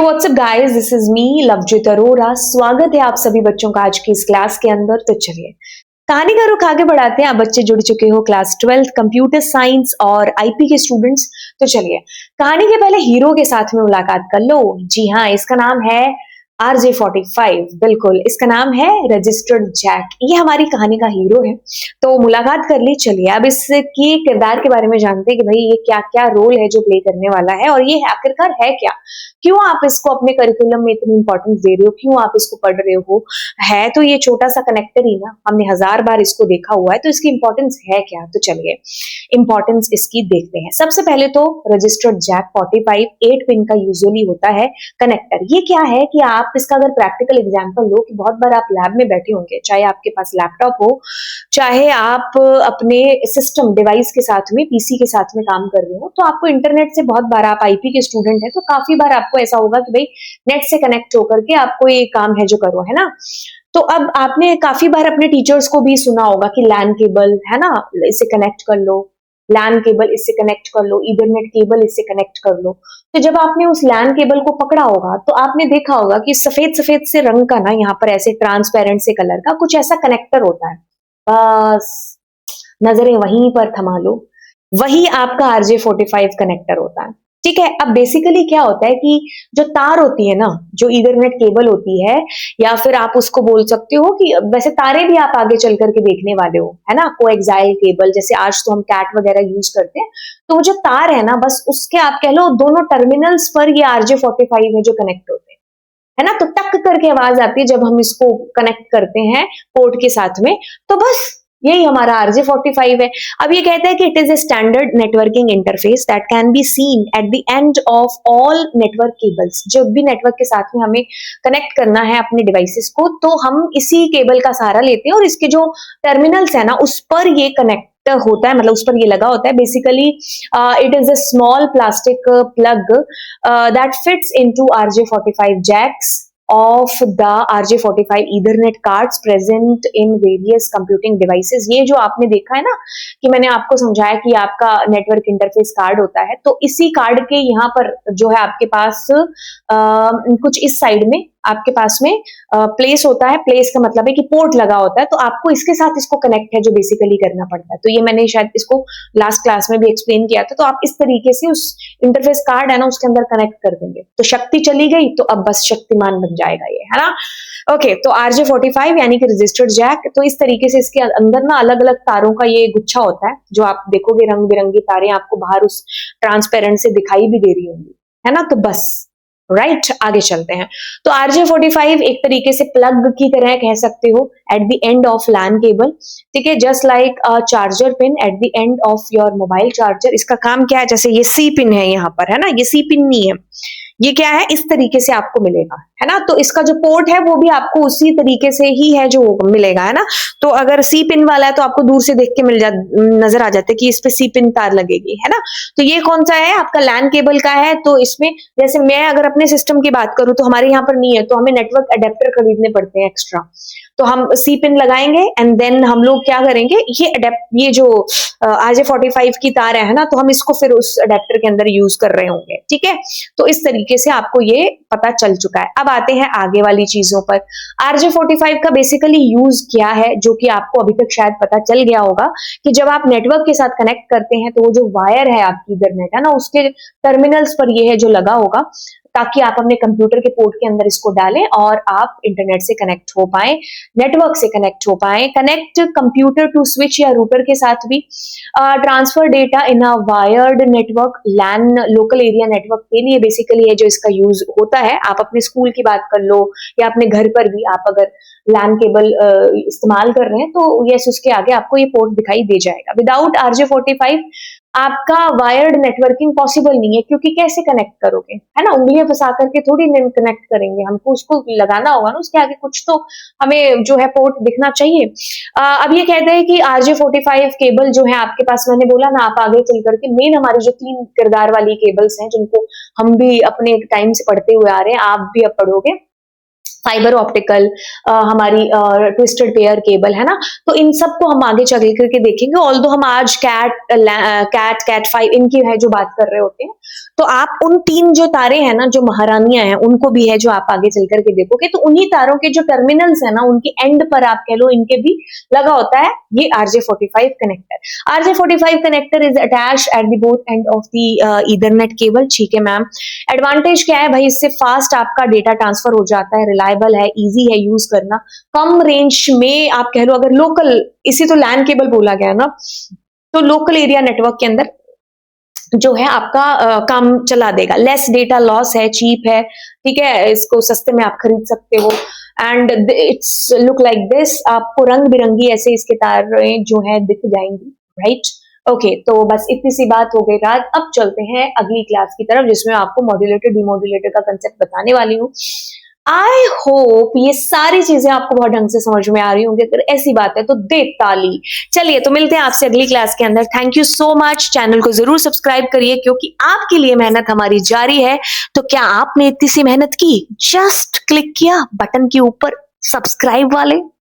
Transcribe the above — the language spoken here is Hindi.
WhatsApp guys, this is me Lovejeet Arora. स्वागत है आप सभी बच्चों का आज की इस क्लास के अंदर। तो चलिए कहानी का रुख आगे बढ़ाते हैं। आप बच्चे जुड़ चुके हो क्लास 12 कंप्यूटर साइंस और आईपी के स्टूडेंट्स। तो चलिए कहानी के पहले हीरो के साथ में मुलाकात कर लो। जी हाँ, इसका नाम है RJ45। बिल्कुल, इसका नाम है रजिस्टर्ड जैक। ये हमारी कहानी का हीरो है। तो मुलाकात कर ली। चलिए अब इसके किरदार के बारे में जानते हैं कि भाई ये क्या क्या रोल है जो प्ले करने वाला है और ये आखिरकार है क्या। क्यों आप इसको अपने करिकुलम में इतनी इंपॉर्टेंस दे रहे हो, क्यों आप इसको पढ़ रहे हो। है तो ये छोटा सा कनेक्टर ही ना, हमने 1000 बार इसको देखा हुआ है, तो इसकी इंपॉर्टेंस है क्या। तो चलिए इंपॉर्टेंस इसकी देखते हैं। सबसे पहले तो रजिस्टर्ड जैक 45 8 पिन का यूजुअली होता है कनेक्टर। ये क्या है कि आप इसका अगर प्रैक्टिकल एग्जांपल लो कि बहुत बार आप लैब में बैठे होंगे, चाहे आपके पास लैपटॉप हो, चाहे आप अपने सिस्टम डिवाइस के साथ में पीसी के साथ में काम कर रहे हो, तो आपको इंटरनेट से बहुत बार, आप आईपी के स्टूडेंट हैं तो काफी बार आपको ऐसा होगा कि भाई नेट से कनेक्ट होकर के आपको ये काम है जो करो, है ना। तो अब आपने काफी बार अपने टीचर्स को भी सुना होगा कि लैन केबल है ना, इसे कनेक्ट कर लो, लैन केबल इससे कनेक्ट कर लो, ईथरनेट केबल इससे कनेक्ट कर लो। तो जब आपने उस लैन केबल को पकड़ा होगा तो आपने देखा होगा कि सफेद सफेद से रंग का ना, यहाँ पर ऐसे ट्रांसपेरेंट से कलर का कुछ ऐसा कनेक्टर होता है। बस नजरें वहीं पर थमा लो, वही आपका RJ45 कनेक्टर होता है। ठीक है। अब बेसिकली क्या होता है कि जो तार होती है ना, जो ईथरनेट केबल होती है, या फिर आप उसको बोल सकते हो कि वैसे तारे भी आप आगे चल करके देखने वाले हो, है ना। कोएक्साइल केबल, जैसे आज तो हम कैट वगैरह यूज करते हैं, तो वो जो तार है ना, बस उसके आप कह लो दोनों टर्मिनल्स पर ये RJ45 है जो कनेक्ट होते हैं, है ना। तो टक करके आवाज आती है जब हम इसको कनेक्ट करते हैं पोर्ट के साथ में। तो बस यही हमारा RJ45 है। अब ये कहता है कि it is a standard networking interface that can be seen eight the end of all network cables. जब भी नेटवर्क के साथ में हमें कनेक्ट करना है अपने डिवाइसेस को, तो हम इसी केबल का सहारा लेते हैं और इसके जो टर्मिनल्स है ना, उस पर ये कनेक्ट होता है, मतलब उस पर ये लगा होता है। Basically it is a small plastic plug that fits into RJ45 jacks of the RJ45 Ethernet cards present in various computing devices। ये जो आपने देखा है ना कि मैंने आपको समझाया कि आपका नेटवर्क इंटरफेस कार्ड होता है, तो इसी कार्ड के यहाँ पर जो है आपके पास कुछ इस साइड में आपके पास में प्लेस होता है। प्लेस का मतलब है कि पोर्ट लगा होता है, तो आपको इसके साथ इसको कनेक्ट है जो बेसिकली करना पड़ता है। तो ये मैंने शायद इसको लास्ट क्लास में भी एक्सप्लेन किया था। तो आप इस तरीके से उस इंटरफेस कार्ड है ना, उसके अंदर कनेक्ट कर देंगे, तो शक्ति चली गई तो अब बस शक्तिमान बन जाएगा ये, है ना। ओके, तो RJ45 यानी कि रजिस्टर्ड जैक। तो इस तरीके से इसके अंदर ना अलग अलग तारों का ये गुच्छा होता है, जो आप देखोगे रंग बिरंगी तारें आपको बाहर उस ट्रांसपेरेंट से दिखाई भी दे रही होंगी, है ना। तो बस राइट, आगे चलते हैं। तो RJ45 एक तरीके से प्लग की तरह कह सकते हो at the end of LAN cable. ठीक है, just like a charger pin at the end of your mobile charger. इसका काम क्या है, जैसे ये C पिन है यहाँ पर, है ना, ये C पिन नहीं है, ये क्या है, इस तरीके से आपको मिलेगा, है ना। तो इसका जो पोर्ट है वो भी आपको उसी तरीके से ही है जो मिलेगा, है ना। तो अगर C पिन वाला है तो आपको दूर से देख के नजर आ जाता है कि इस पे C पिन तार लगेगी, है ना। तो ये कौन सा है, आपका लैन केबल का है। तो इसमें जैसे मैं अगर अपने सिस्टम की बात करूं तो हमारे यहाँ पर नहीं है, तो हमें नेटवर्क अडेप्टर खरीदने पड़ते हैं एक्स्ट्रा। तो हम C पिन लगाएंगे एंड देन हम लोग क्या करेंगे, ये जो RJ45 की तार है ना, तो हम इसको फिर उस अडेप्टर के अंदर यूज कर रहे होंगे। ठीक है, तो इस तरीके से आपको ये पता चल चुका है। अब आते हैं आगे वाली चीजों पर। RJ45 का बेसिकली यूज क्या है, जो कि आपको अभी तक शायद पता चल गया होगा कि जब आप नेटवर्क के साथ कनेक्ट करते हैं तो वो जो वायर है आपकी ईथरनेट, है ना, उसके टर्मिनल्स पर ये है जो लगा होगा, ताकि आप अपने कंप्यूटर के पोर्ट के अंदर इसको डालें और आप इंटरनेट से कनेक्ट हो पाए, नेटवर्क से कनेक्ट हो पाए। कनेक्ट कंप्यूटर टू स्विच या रूटर के साथ भी। Transfer data in a wired network, LAN local area network के लिए बेसिकली है जो इसका यूज होता है। आप अपने स्कूल की बात कर लो या अपने घर पर भी आप अगर लैन केबल इस्तेमाल कर रहे हैं तो यस, उसके आगे आपको ये पोर्ट दिखाई दे जाएगा। विदाउट RJ45 आपका वायर्ड नेटवर्किंग पॉसिबल नहीं है, क्योंकि कैसे कनेक्ट करोगे, है ना, उंगलियां फंसा करके थोड़ी कनेक्ट करेंगे, हमको उसको लगाना होगा ना, उसके आगे कुछ तो हमें जो है पोर्ट दिखना चाहिए। अब ये कहते हैं कि RJ45 केबल जो है आपके पास, मैंने बोला ना, आप आगे चल करके मेन हमारी जो 3 किरदार वाली केबल्स हैं जिनको हम भी अपने टाइम से पढ़ते हुए आ रहे हैं, आप भी अब पढ़ोगे, फाइबर ऑप्टिकल, हमारी ट्विस्टेड पेयर केबल, है ना। तो इन सब को हम आगे चल करके देखेंगे। ऑल्दो हम आज कैट 5 इनकी है जो बात कर रहे होते हैं, तो आप उन 3 जो तारे हैं ना, जो महारानियां हैं, उनको भी है जो आप आगे चल करके देखोगे, तो उन्हीं तारों के जो टर्मिनल्स है ना, उनके एंड पर आप कह लो इनके भी लगा होता है ये RJ45 connector. RJ45 connector is attach at the both end of the Ethernet cable. ठीक है मैम, एडवांटेज क्या है भाई, इससे फास्ट आपका डेटा ट्रांसफर हो जाता है, रिलायबल है, इजी है यूज करना, कम रेंज में आप कह लो अगर लोकल, इसी तो लैन केबल बोला गया ना, तो लोकल एरिया नेटवर्क के अंदर जो है आपका काम चला देगा। लेस डेटा लॉस है, चीप है, ठीक है, इसको सस्ते में आप खरीद सकते हो। And it's look like this, आपको रंग बिरंगी ऐसे इसके तारें जो है दिख जाएंगी, राइट। ओके, तो बस इतनी सी बात हो गई रात। अब चलते हैं अगली क्लास की तरफ, जिसमें आपको मॉड्यूलेटर डिमॉड्यूलेटर का कंसेप्ट बताने वाली हूँ। आई होप ये सारी चीजें आपको बहुत ढंग से समझ में आ रही होंगी। अगर ऐसी बात है तो दे ताली। चलिए, तो मिलते हैं आपसे अगली क्लास के अंदर। Thank you so much. Channel को जरूर सब्सक्राइब करिए, क्योंकि आपके लिए मेहनत हमारी जारी है। तो क्या आपने इतनी सी मेहनत की? जस्ट क्लिक किया बटन के ऊपर सब्सक्राइब वाले।